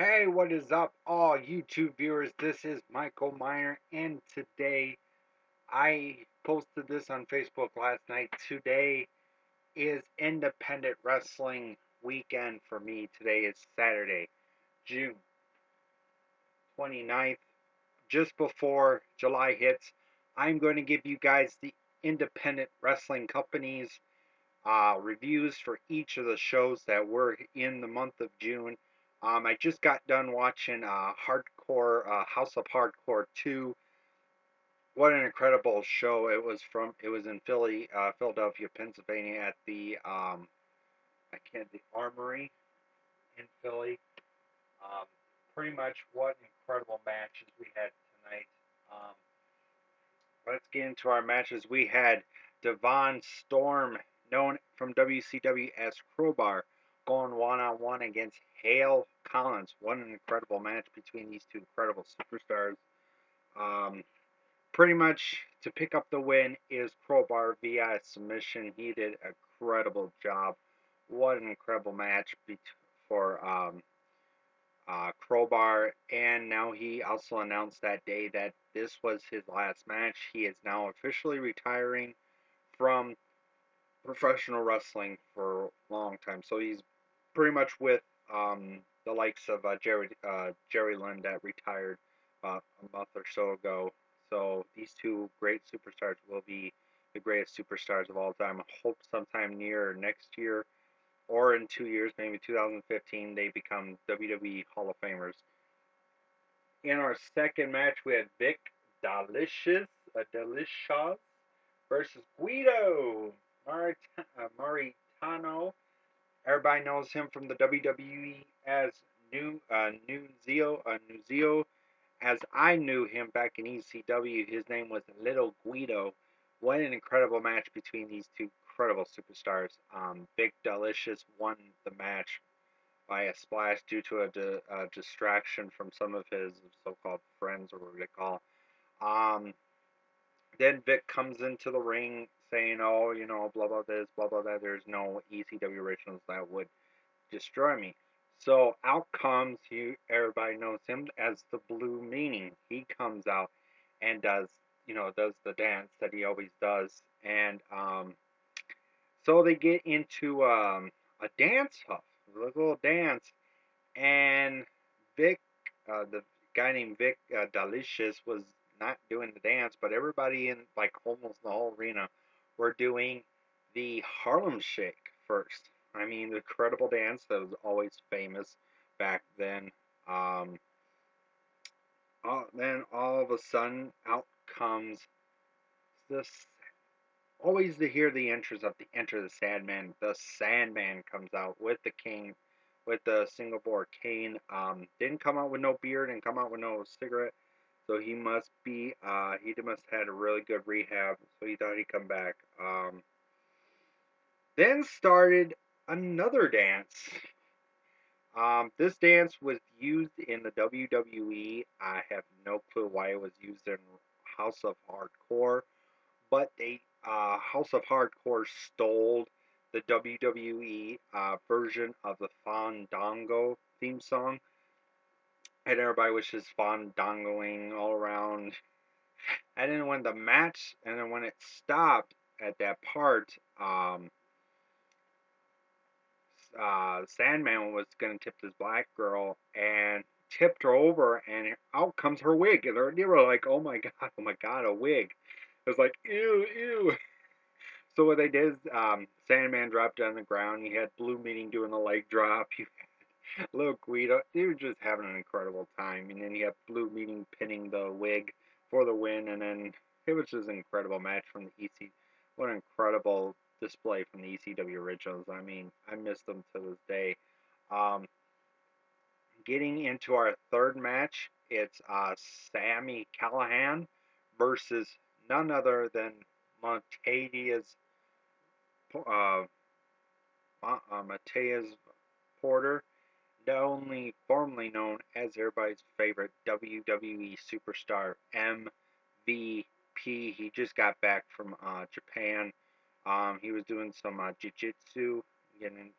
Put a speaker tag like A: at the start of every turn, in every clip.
A: Hey, what is up, all YouTube viewers? This is Michael Miner, and today I posted this on Facebook last night. Today is Independent Wrestling weekend for me. Today is Saturday, June 29th, just before July hits. I'm going to give you guys the independent wrestling companies reviews for each of the shows that were in the month of June. I just got done watching House of Hardcore 2. What an incredible show it was from. It was in Philadelphia, Pennsylvania, at the Armory in Philly. Um, Pretty much what incredible matches we had tonight. Um, let's get into our matches. We had Devon Storm, known from WCW as Crowbar, going one-on-one against Hale Collins. What an incredible match between these two incredible superstars. Um, Pretty much to pick up the win is Crowbar via submission. He did a incredible job. What an incredible match for Crowbar, and now he also announced that day that this was his last match. He is now officially retiring from professional wrestling for a long time. So he's pretty much with the likes of Jerry Lynn that retired a month or so ago. So these two great superstars will be the greatest superstars of all time. I hope sometime near next year or in 2 years, maybe 2015, they become WWE Hall of Famers. In our second match, we had Vic Delicious versus Guido Maritano. Everybody knows him from the WWE as Nunzio. As I knew him back in ECW, his name was Little Guido. What an incredible match between these two incredible superstars. Big Delicious won the match by a splash due to a distraction from some of his so-called friends, or what they call. Um, then Vic comes into the ring saying, "Oh, blah blah this, blah blah that. There's no ECW originals that would destroy me." So out comes you. Everybody knows him as the Blue Meaning. He comes out and does the dance that he always does, and so they get into a dance off, a little dance, and Vic, the guy named Vic Delicious, was not doing the dance, but everybody in like almost the whole arena were doing the Harlem Shake first. I mean, the incredible dance that was always famous back then. Um, then all of a sudden, out comes this. Always to hear the entrance of the Enter the Sandman. The Sandman comes out with the cane, with the single bore cane. Didn't come out with no beard and come out with no cigarette. So he must have had a really good rehab. So he thought he'd come back. Then started another dance. This dance was used in the WWE. I have no clue why it was used in House of Hardcore, but House of Hardcore stole the WWE version of the Fandango theme song, and everybody was just fandangoing all around. And then when it stopped at that part, Sandman was gonna tip this black girl and tipped her over, and out comes her wig. And they were like, oh my god, a wig." It was like, ew, ew. So what they did is Sandman dropped on the ground. You had Blue Meaning doing the leg drop. You had Little Guido. They were just having an incredible time. And then you have Blue Meaning pinning the wig for the win. And then it was just an incredible match from the EC. What an incredible display from the ECW originals. I mean, I miss them to this day. Um, Getting into our third match, it's Sammy Callahan versus none other than Montadius uh, Mateus Porter, not only formerly known as everybody's favorite WWE superstar MVP. He just got back from Japan. He was doing some jiu-jitsu, getting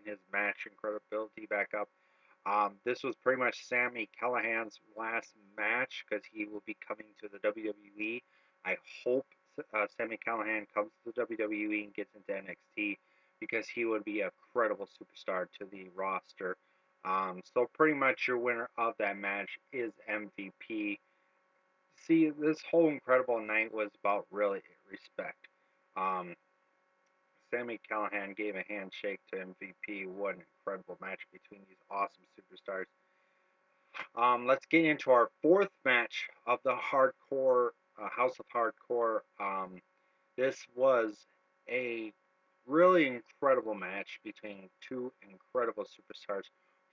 A: his match and credibility back up. This was pretty much Sami Callihan's last match because he will be coming to the WWE. I hope Sami Callihan comes to the WWE and gets into NXT because he would be a credible superstar to the roster. So pretty much your winner of that match is MVP. See, this whole incredible night was about really respect. Um, Sami Callihan gave a handshake to MVP. What an incredible match between these awesome superstars. Let's get into our fourth match of the Hardcore House of Hardcore. This was a really incredible match between two incredible superstars.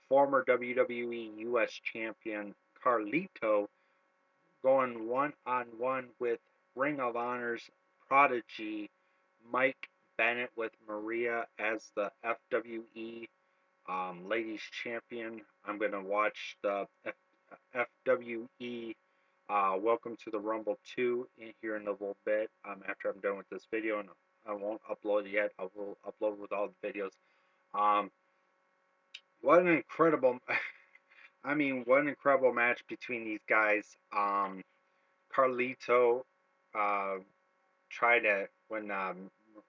A: Former WWE US Champion Carlito going one on one with Ring of Honor's prodigy Mike Bennett with Maria as the FWE Ladies Champion. I'm going to watch the FWE Welcome to the Rumble 2 here in a little bit after I'm done with this video, and I won't upload it yet. I will upload with all the videos. Um, what an incredible, what an incredible match between these guys. Carlito uh, tried to, when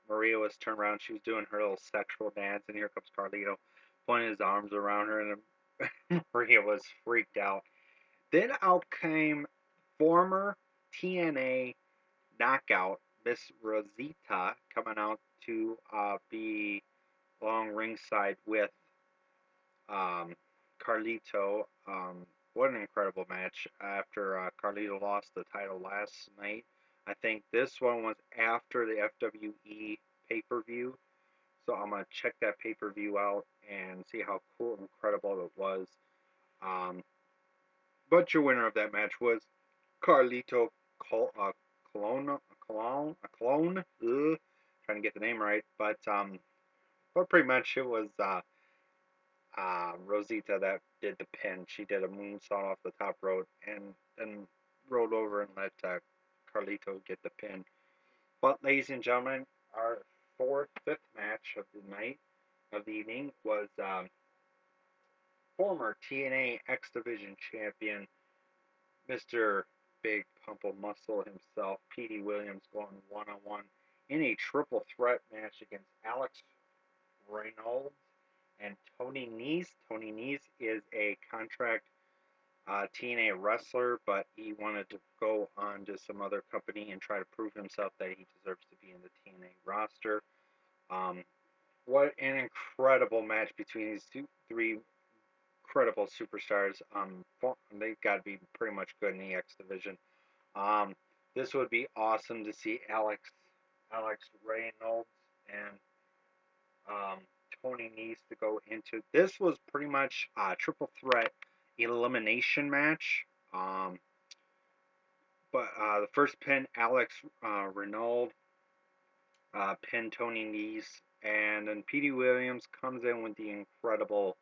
A: Maria was turned around, she was doing her little sexual dance, and here comes Carlito putting his arms around her, and Maria was freaked out. Then out came former TNA knockout Miss Rosita coming out to be along ringside with um, Carlito. What an incredible match after Carlito lost the title last night. I think this one was after the FWE pay per view. So I'm going to check that pay per view out and see how cool and incredible it was. Um, but your winner of that match was Carlito Clone. Trying to get the name right. But pretty much it was Rosita that did the pin. She did a moonsault off the top rope and then rolled over and let Carlito get the pin. But ladies and gentlemen, our fifth match of the night of the evening was former TNA X Division champion Mr. Big Pump of Muscle himself, Petey Williams, going one-on-one in a triple threat match against Alex Reynolds and Tony Nese. Tony Nese is a contract TNA wrestler, but he wanted to go on to some other company and try to prove himself that he deserves to be in the TNA roster. Um, what an incredible match between these three incredible superstars. They've got to be pretty much good in the X division. Um, this would be awesome to see Alex Reynolds and um, Tony Nese to go into. This was pretty much a triple threat elimination match. But the first pin, Alex Reynolds pinned Tony Nese, and then Petey Williams comes in with the incredible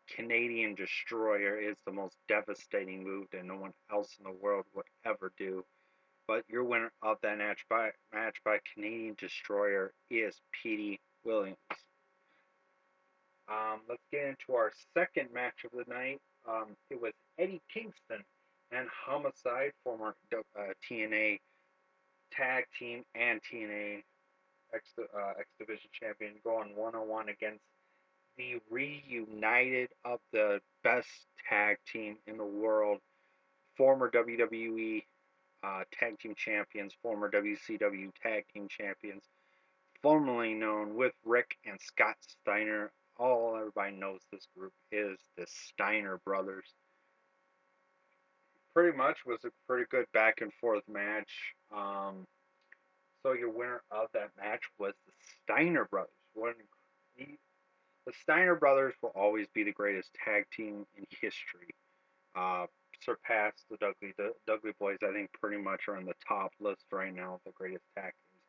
A: Canadian Destroyer. Is the most devastating move that no one else in the world would ever do. But your winner of that match by Canadian Destroyer is Petey Williams. Let's get into our second match of the night. It was Eddie Kingston and Homicide, former TNA Tag Team and TNA X Division champion, going one-on-one against the reunited of the best tag team in the world, former WWE tag team champions, former WCW tag team champions, formerly known with Rick and Scott Steiner. All everybody knows this group is the Steiner brothers. Pretty much was a pretty good back and forth match. So your winner of that match was the Steiner brothers. The Steiner brothers will always be the greatest tag team in history. Uh, Surpassed the Dudley Boys. I think pretty much are on the top list right now of the greatest tag teams.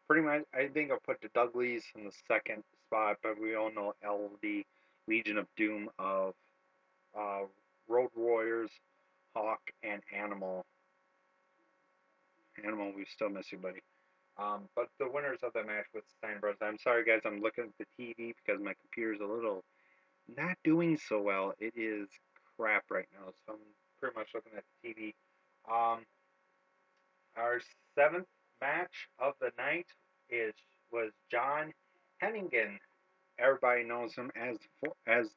A: Pretty much, I think I'll put the Dudleys in the second spot, but we all know LD, Legion of Doom of Road Warriors, Hawk, and Animal. Animal, we still miss you, buddy. But the winners of the match was Stein Bros. I'm sorry, guys. I'm looking at the TV because my computer's a little not doing so well. It is crap right now, so I'm pretty much looking at the TV. Um, our seventh match of the night is was John Hennigan. Everybody knows him as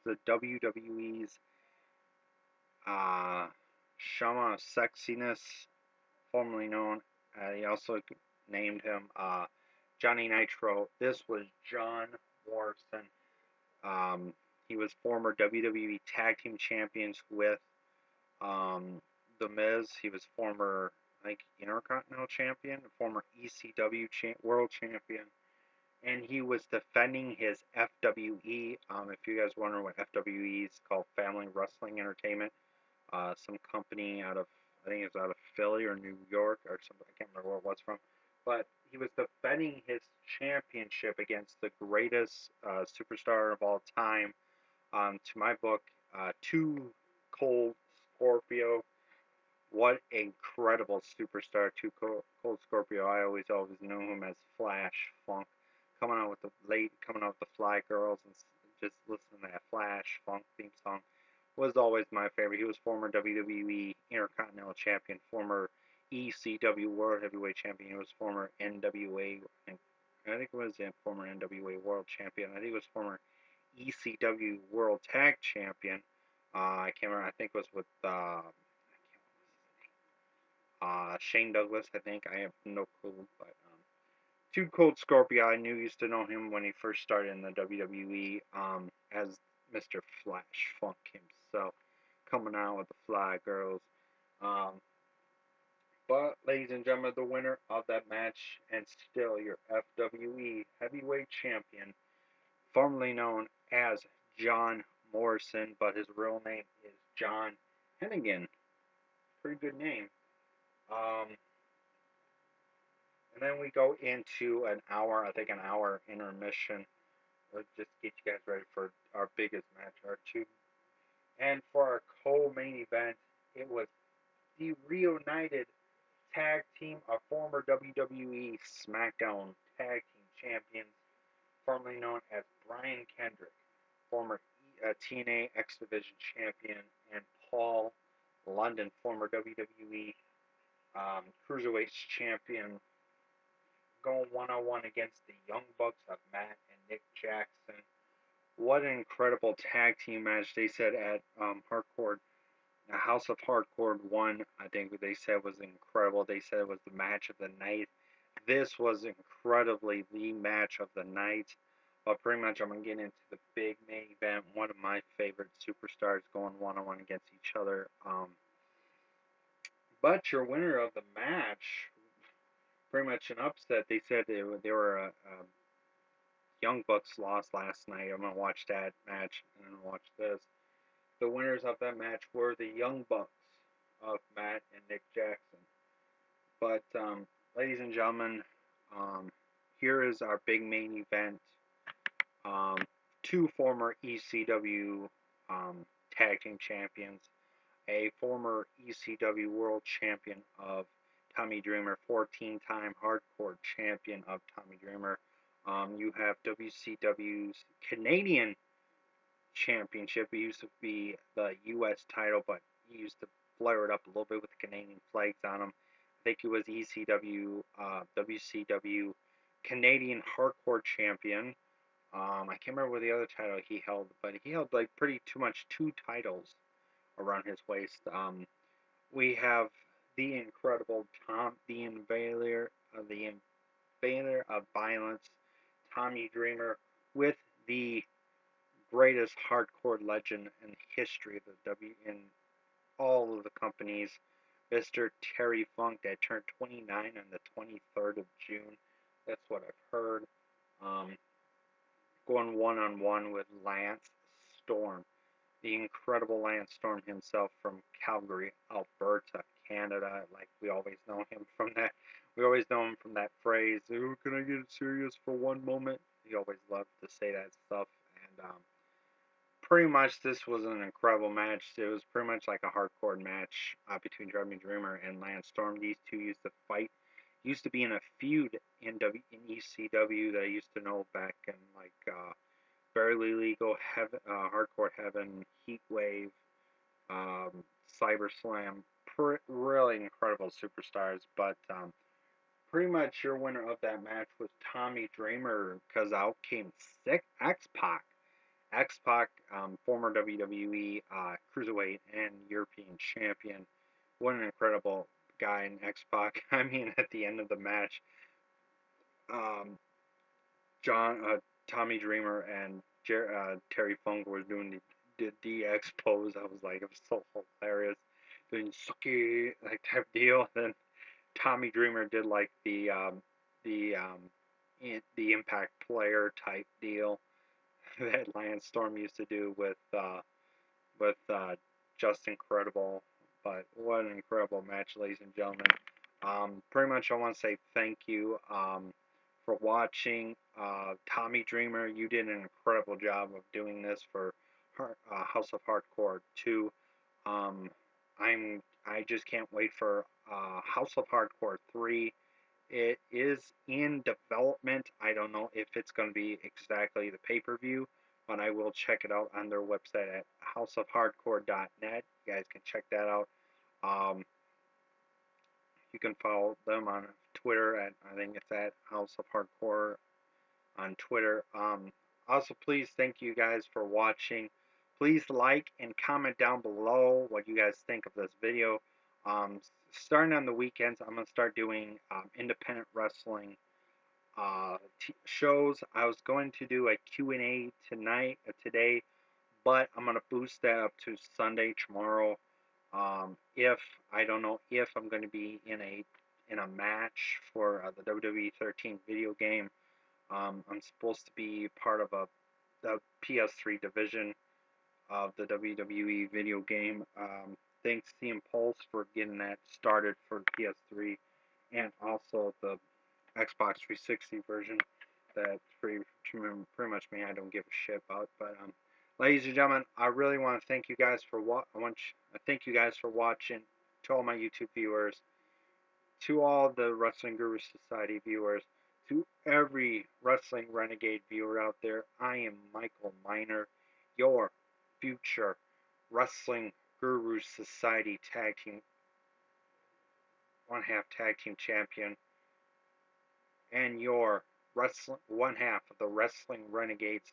A: the WWE's uh, Shama of Sexiness, formerly known. He also named him Johnny Nitro. This was John Morrison. Um, he was former WWE Tag Team Champions with um, The Miz. He was former, I think, Intercontinental Champion, former ECW World Champion, and he was defending his FWE. If you guys wonder what FWE is called, Family Wrestling Entertainment, some company out of, I think it's out of Philly or New York or something. I can't remember where it was from, but he was defending his championship against the greatest superstar of all time. To my book, Too Cold Scorpio. What incredible superstar, Too Cold Scorpio. I always knew him as Flash Funk, coming out with the Fly Girls and just listening to that Flash Funk theme song was always my favorite. He was former WWE Intercontinental Champion, former ECW World Heavyweight Champion. He was former NWA, I think it was a former NWA World Champion. I think it was former ECW World Tag Champion. I can't remember. I think it was with Shane Douglas. I think I have no clue, but Too Cold Scorpio. I used to know him when he first started in the WWE as Mr. Flash Funk himself, coming out with the Fly Girls. Um, but, ladies and gentlemen, the winner of that match and still your FWE Heavyweight Champion, formerly known as John Morrison, but his real name is John Hennigan. Pretty good name. Um, and then we go into an hour, I think an hour intermission. Let's just get you guys ready for our biggest match, our two. And for our co-main event, it was the reunited tag team of former WWE SmackDown Tag Team Champions, formerly known as Brian Kendrick, former TNA X Division Champion, and Paul London, former WWE Cruiserweight Champion, going one-on-one against the Young Bucks of Matt and Nick Jackson. What an incredible tag team match they said at Hardcore. House of Hardcore 1, I think they said was incredible. They said it was the match of the night. This was incredibly the match of the night. But pretty much I'm going to get into the big main event. One of my favorite superstars going one-on-one against each other. But your winner of the match, pretty much an upset. They said they were Young Bucks lost last night. I'm going to watch that match and then watch this. The winners of that match were the Young Bucks of Matt and Nick Jackson. But, ladies and gentlemen, here is our big main event. Two former ECW tag team champions, a former ECW world champion of Tommy Dreamer, 14-time hardcore champion of Tommy Dreamer. You have WCW's Canadian Championship. It used to be the U.S. title, but he used to flare it up a little bit with the Canadian flags on him. I think he was ECW, WCW Canadian Hardcore Champion. I can't remember what the other title he held, but he held like pretty too much two titles around his waist. We have the incredible the Invader of Violence, Tommy Dreamer, with the greatest hardcore legend in the history of the in all of the companies, Mr. Terry Funk, that turned 29 on the 23rd of June. That's what I've heard. Um, Going one-on-one with Lance Storm, the incredible Lance Storm himself from Calgary, Alberta, Canada. Like we always know him from that. We always know him from that phrase. Oh, can I get serious for one moment? He always loved to say that stuff. And pretty much this was an incredible match. It was pretty much like a hardcore match between Jeremy Dreamer and Lance Storm. These two used to fight. Used to be in a feud in ECW that I used to know back in like Barely Legal, Heaven, Hardcore Heaven, Heat Wave, Cyber Slam. Really incredible superstars, but pretty much your winner of that match was Tommy Dreamer, because out came X-Pac. X-Pac, former WWE Cruiserweight and European Champion. What an incredible guy in X-Pac. I mean, at the end of the match, um, Tommy Dreamer and Terry Funk were doing the DX pose. I was like, it was so hilarious. Doing sucky like type deal. Then Tommy Dreamer did like the the Impact player type deal that Lance Storm used to do with Just Incredible. But what an incredible match, ladies and gentlemen. Pretty much, I want to say thank you for watching. Tommy Dreamer, you did an incredible job of doing this for House of Hardcore 2. Um, I just can't wait for House of Hardcore 3. It is in development. I don't know if it's going to be exactly the pay-per-view, but I will check it out on their website at houseofhardcore.net. You guys can check that out. Um, you can follow them on Twitter at, I think it's at House of Hardcore on Twitter. Also, please thank you guys for watching. Please like and comment down below what you guys think of this video. Starting on the weekends, I'm going to start doing independent wrestling shows. I was going to do a Q&A today, but I'm going to boost that up to Sunday tomorrow. If I don't know if I'm going to be in a match for the WWE 13 video game. I'm supposed to be part of the PS3 division of the WWE video game. Thanks to Impulse for getting that started for PS3, and also the Xbox 360 version. That's pretty much me. I don't give a shit about. But ladies and gentlemen, I really want to thank you guys for thank you guys for watching. To all my YouTube viewers, to all the Wrestling Guru Society viewers, to every Wrestling Renegade viewer out there, I am Michael Miner, your future Wrestling Guru Society Tag Team, one-half Tag Team Champion, and your one-half of the Wrestling Renegades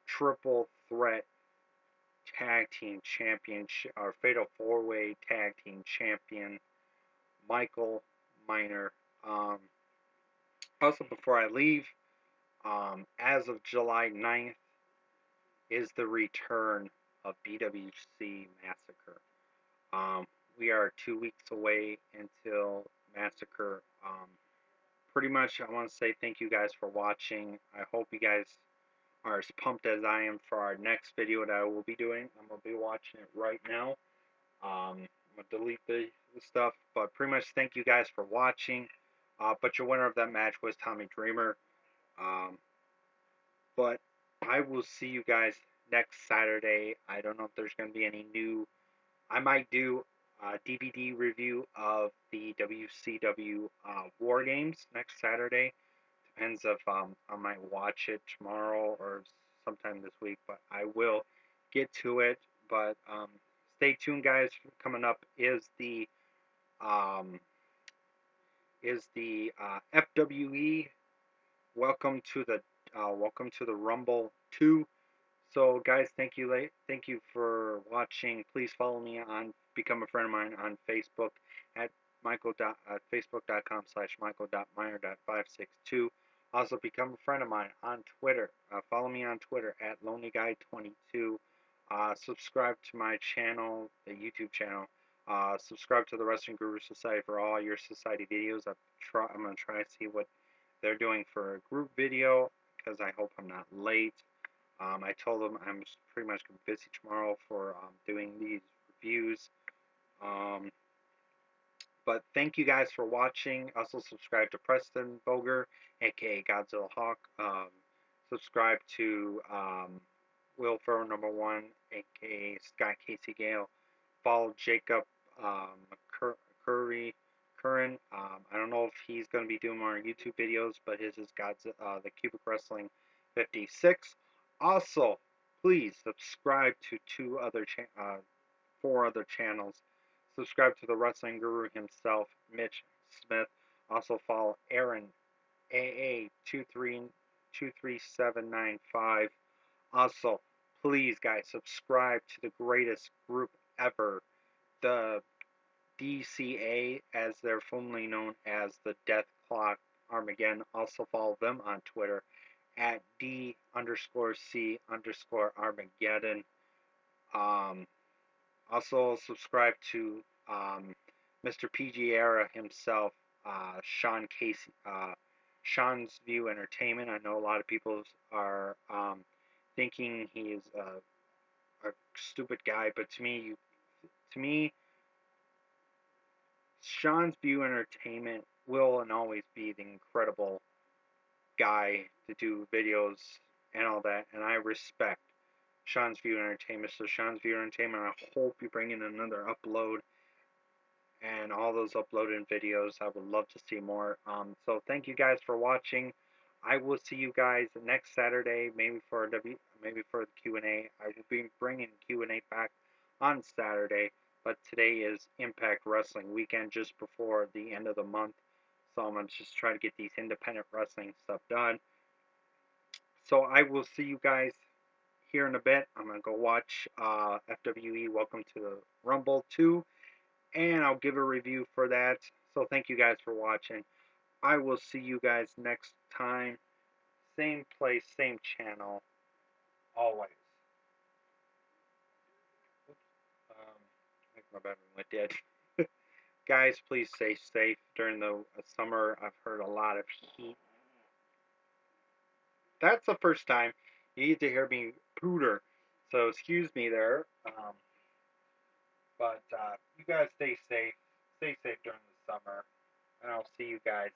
A: Triple Threat Tag Team Championship, or Fatal 4-Way Tag Team Champion, Michael Miner. Also, before I leave, as of July 9th is the return of BWC Massacre. We are 2 weeks away until Massacre. Pretty much, I want to say thank you guys for watching. I hope you guys are as pumped as I am for our next video that I will be doing. I'm going to be watching it right now. I'm going to delete the stuff, but pretty much thank you guys for watching. But your winner of that match was Tommy Dreamer. But I will see you guys next Saturday. I don't know if there's going to be any new. I might do a DVD review of the WCW War Games next Saturday. Depends if I might watch it tomorrow or sometime this week, but I will get to it. But stay tuned, guys. Coming up is the FWE. Welcome to the Rumble 2. So, guys, thank you for watching. Please follow me become a friend of mine on Facebook at facebook.com/michael.miner.562. Also, become a friend of mine on Twitter. Follow me on Twitter at LonelyGuy22. Subscribe to my channel, the YouTube channel. Subscribe to the Wrestling Guru Society for all your society videos. I'm going to try to see what they're doing for a group video, because I hope I'm not late. I told them I'm pretty much busy tomorrow for doing these reviews. But thank you guys for watching. Also, subscribe to Preston Boger, aka Godzilla Hawk. Subscribe to Will Ferrell #1, aka Scott Casey Gale. Follow Jacob Curran. I don't know if he's going to be doing more YouTube videos, but his is the Cubic Wrestling 56. Also, please subscribe to four other channels. Subscribe to the wrestling guru himself, Mitch Smith. Also follow Aaron AA 23795. Also, please guys, subscribe to the greatest group ever, the DCA, as they're formerly known as the Death Clock Armageddon. Also follow them on Twitter at D_C_Armageddon. Um, Also subscribe to Mr. PG Era himself, Sean Casey, Sean's View Entertainment. I know a lot of people are thinking he is a stupid guy, but to me, Sean's View Entertainment will and always be the incredible guy to do videos and all that, and I respect Sean's View Entertainment. So Sean's View Entertainment, I hope you bring in another upload and all those uploaded videos. I would love to see more. So thank you guys for watching. I will see you guys next Saturday, maybe for the Q&A. I will be bringing Q&A back on Saturday, but today is Impact Wrestling weekend, just before the end of the month. So I'm gonna just try to get these independent wrestling stuff done. So I will see you guys here in a bit. I'm gonna go watch FWE Welcome to the Rumble 2, and I'll give a review for that. So thank you guys for watching. I will see you guys next time. Same place, same channel, always. Oops. I think my battery went dead. Guys, please stay safe during the summer. I've heard a lot of heat. That's the first time you need to hear me pooter. So excuse me there. But you guys stay safe. Stay safe during the summer. And I'll see you guys